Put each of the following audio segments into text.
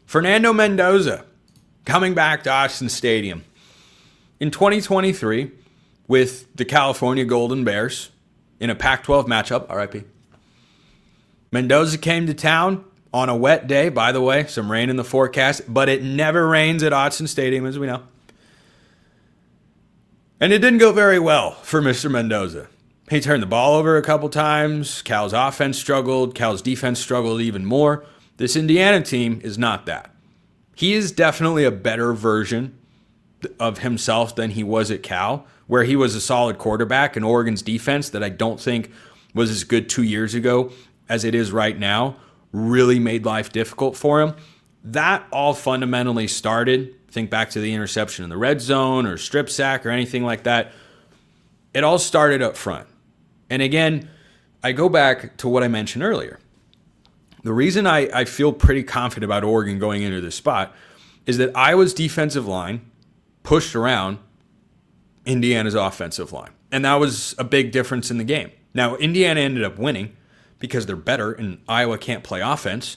Fernando Mendoza coming back to Autzen Stadium. In 2023, with the California Golden Bears in a Pac-12 matchup, RIP, Mendoza came to town on a wet day. By the way, some rain in the forecast, but it never rains at Autzen Stadium, as we know. And it didn't go very well for Mr. Mendoza. He turned the ball over a couple times. Cal's offense struggled. Cal's defense struggled even more. This Indiana team is not that. He is definitely a better version of himself than he was at Cal, where he was a solid quarterback, and Oregon's defense that I don't think was as good 2 years ago as it is right now really made life difficult for him. That all fundamentally started, think back to the interception in the red zone or strip sack or anything like that. It all started up front. And again, I go back to what I mentioned earlier. The reason I feel pretty confident about Oregon going into this spot is that Iowa's defensive line pushed around Indiana's offensive line. And that was a big difference in the game. Now, Indiana ended up winning because they're better and Iowa can't play offense.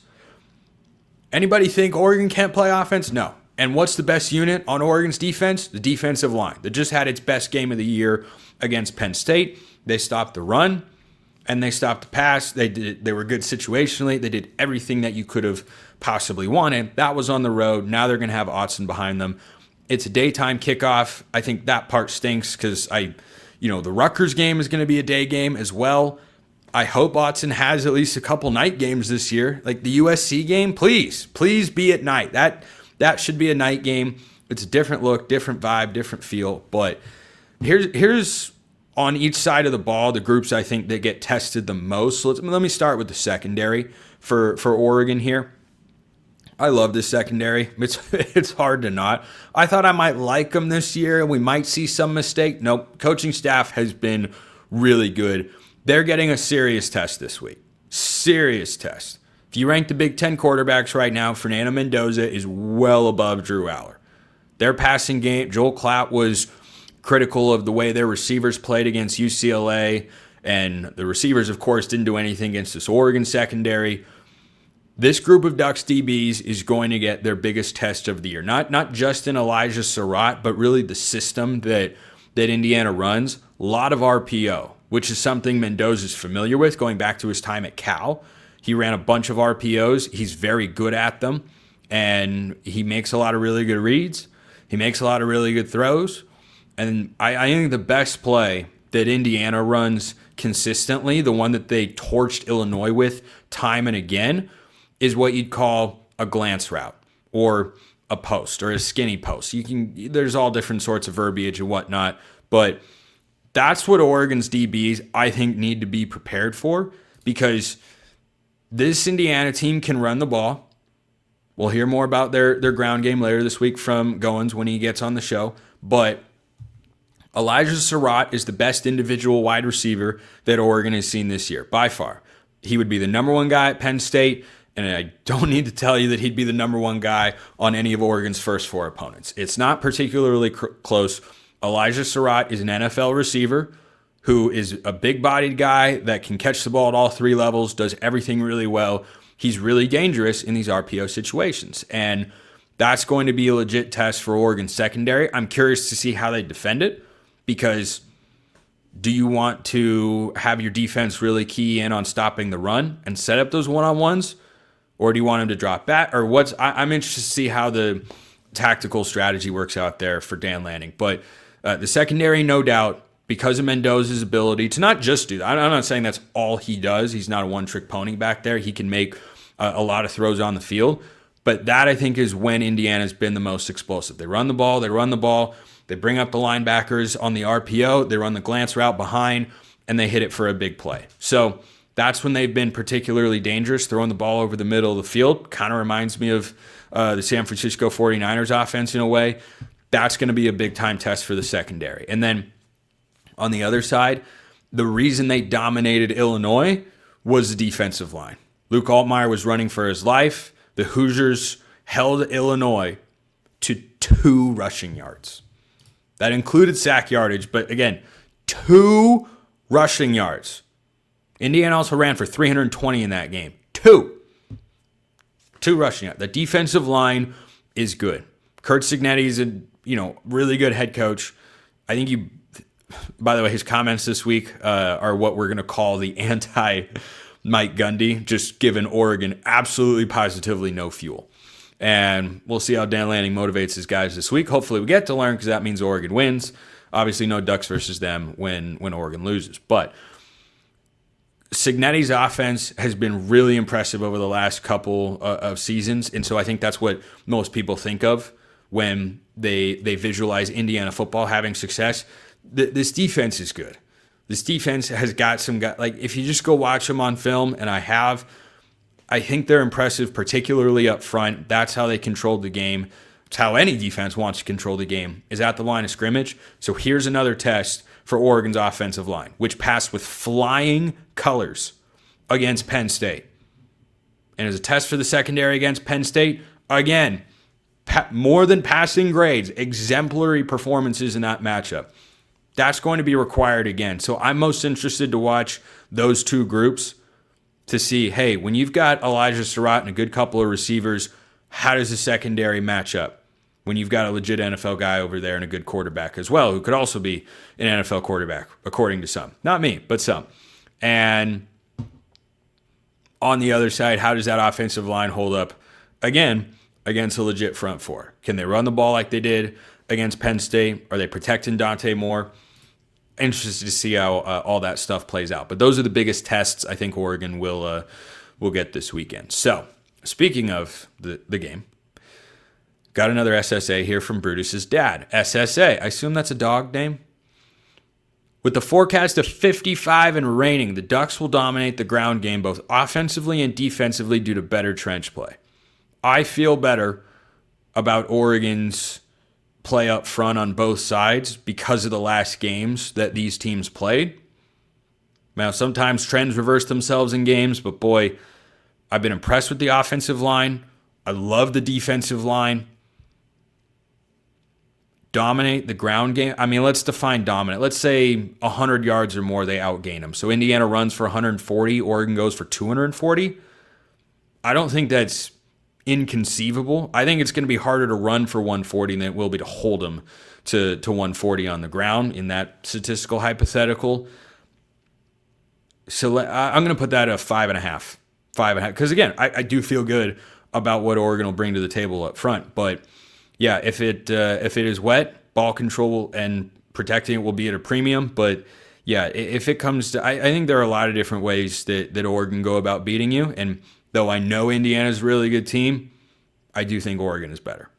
Anybody think Oregon can't play offense? No. And what's the best unit on Oregon's defense? The defensive line that just had its best game of the year against Penn State. They stopped the run and they stopped the pass. They were good situationally. They did everything that you could have possibly wanted. That was on the road. Now they're going to have Autzen behind them. It's a daytime kickoff. I think that part stinks because the Rutgers game is going to be a day game as well. I hope Autzen has at least a couple night games this year. Like the USC game, please be at night. That should be a night game. It's a different look, different vibe, different feel. But here's on each side of the ball, the groups I think that get tested the most. So let me start with the secondary for Oregon here. I love this secondary. It's hard to not. I thought I might like them this year and we might see some mistake. Nope. Coaching staff has been really good. They're getting a serious test this week. Serious test. If you rank the Big Ten quarterbacks right now, Fernando Mendoza is well above Drew Aller. Their passing game, Joel Klatt was critical of the way their receivers played against UCLA, and the receivers, of course, didn't do anything against this Oregon secondary. This group of Ducks DBs is going to get their biggest test of the year. Not just in Elijah Surratt, but really the system that Indiana runs. A lot of RPO, which is something Mendoza's familiar with going back to his time at Cal. He ran a bunch of RPOs. He's very good at them, and he makes a lot of really good reads. He makes a lot of really good throws. And I think the best play that Indiana runs consistently, the one that they torched Illinois with time and again, is what you'd call a glance route or a post or a skinny post. There's all different sorts of verbiage and whatnot, but that's what Oregon's DBs, I think, need to be prepared for, because this Indiana team can run the ball. We'll hear more about their ground game later this week from Goins when he gets on the show, but Elijah Surratt is the best individual wide receiver that Oregon has seen this year, by far. He would be the number one guy at Penn State, and I don't need to tell you that he'd be the number one guy on any of Oregon's first four opponents. It's not particularly close. Elijah Surratt is an NFL receiver who is a big-bodied guy that can catch the ball at all three levels, does everything really well. He's really dangerous in these RPO situations, and that's going to be a legit test for Oregon's secondary. I'm curious to see how they defend it, because do you want to have your defense really key in on stopping the run and set up those one-on-ones, or do you want him to drop back? Or I'm interested to see how the tactical strategy works out there for Dan Lanning. But the secondary, no doubt, because of Mendoza's ability to not just do that. I'm not saying that's all he does. He's not a one-trick pony back there. He can make a lot of throws on the field. But that, I think, is when Indiana's been the most explosive. They run the ball. They bring up the linebackers on the RPO. They run the glance route behind, and they hit it for a big play. So that's when they've been particularly dangerous, throwing the ball over the middle of the field. Kind of reminds me of the San Francisco 49ers offense in a way. That's going to be a big-time test for the secondary. And then on the other side, the reason they dominated Illinois was the defensive line. Luke Altmaier was running for his life. The Hoosiers held Illinois to 2 rushing yards. That included sack yardage, but again, 2 rushing yards. Indiana also ran for 320 in that game. 2. Two rushing yards. The defensive line is good. Kurt Cignetti is a really good head coach. I think by the way, his comments this week are what we're going to call the anti-Mike Gundy, just giving Oregon absolutely positively no fuel. And we'll see how Dan Lanning motivates his guys this week. Hopefully we get to learn, because that means Oregon wins. Obviously no Ducks versus them when Oregon loses. But Cignetti's offense has been really impressive over the last couple of seasons. And so I think that's what most people think of when they visualize Indiana football having success. This defense is good. This defense has got some guys. Like, if you just go watch them on film, and I think they're impressive, particularly up front. That's how they controlled the game. It's how any defense wants to control the game, is at the line of scrimmage. So here's another test for Oregon's offensive line, which passed with flying colors against Penn State. And as a test for the secondary against Penn State, again, more than passing grades, exemplary performances in that matchup. That's going to be required again. So I'm most interested to watch those two groups to see, hey, when you've got Elijah Surratt and a good couple of receivers, how does the secondary match up? When you've got a legit NFL guy over there and a good quarterback as well, who could also be an NFL quarterback, according to some. Not me, but some. And on the other side, how does that offensive line hold up, again, against a legit front four? Can they run the ball like they did against Penn State? Are they protecting Dante Moore? Interested to see how all that stuff plays out. But those are the biggest tests I think Oregon will get this weekend. So, speaking of the game, got another SSA here from Brutus's dad. SSA, I assume that's a dog name? With the forecast of 55 and raining, the Ducks will dominate the ground game both offensively and defensively due to better trench play. I feel better about Oregon's play up front on both sides because of the last games that these teams played. Now, sometimes trends reverse themselves in games, but boy, I've been impressed with the offensive line. I love the defensive line. Dominate the ground game. I mean, let's define dominant. Let's say 100 yards or more, they outgain them. So Indiana runs for 140, Oregon goes for 240. I don't think that's inconceivable. I think it's going to be harder to run for 140 than it will be to hold them to 140 on the ground in that statistical hypothetical. So I'm going to put that at 5.5. 5.5. Because again, I do feel good about what Oregon will bring to the table up front. But yeah, if it is wet, ball control and protecting it will be at a premium. But yeah, if it comes to, I think there are a lot of different ways that Oregon go about beating you. And though I know Indiana's a really good team, I do think Oregon is better.